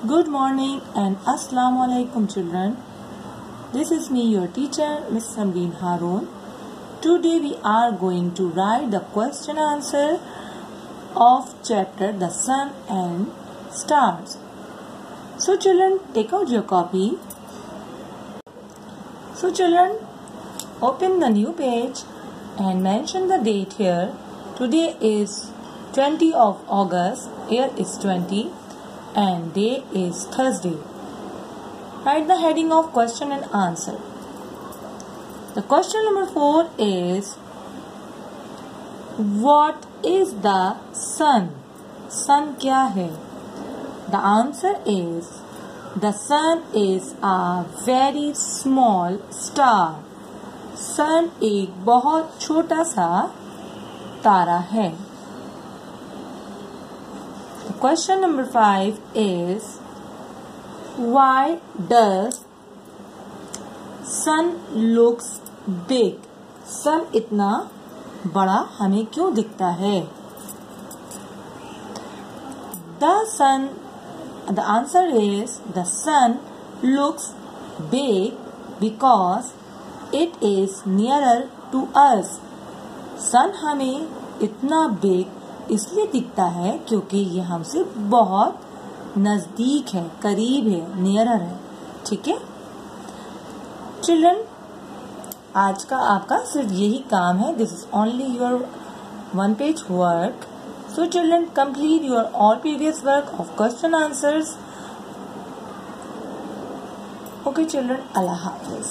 Good morning and Assalamu alaikum children. This is me your teacher Miss Samreen Haroon. Today we are going to write the question answer of chapter The Sun and Stars. So children, take out your copy. So children, open the new page and mention the date here. Today is 20 of August. Here is 20 and day is Thursday. Write the heading of question and answer. The question number 4 is, what is the sun? Sun क्या है? The answer is, the sun is a very small star. Sun एक बहुत छोटा सा तारा है. Question number 5 is, why does sun looks big? Sun इतना बड़ा हमें क्यों दिखता है? The answer is, the sun looks big because it is nearer to us. Sun हमें इतना big इसलिए दिखता है क्योंकि ये हमसे बहुत नजदीक है, करीब है, नियरर है. ठीक है चिल्ड्रन, आज का आपका सिर्फ यही काम है. This is only your 1 page work. So children, complete your all previous work of question answers. Okay children, Allah Hafiz.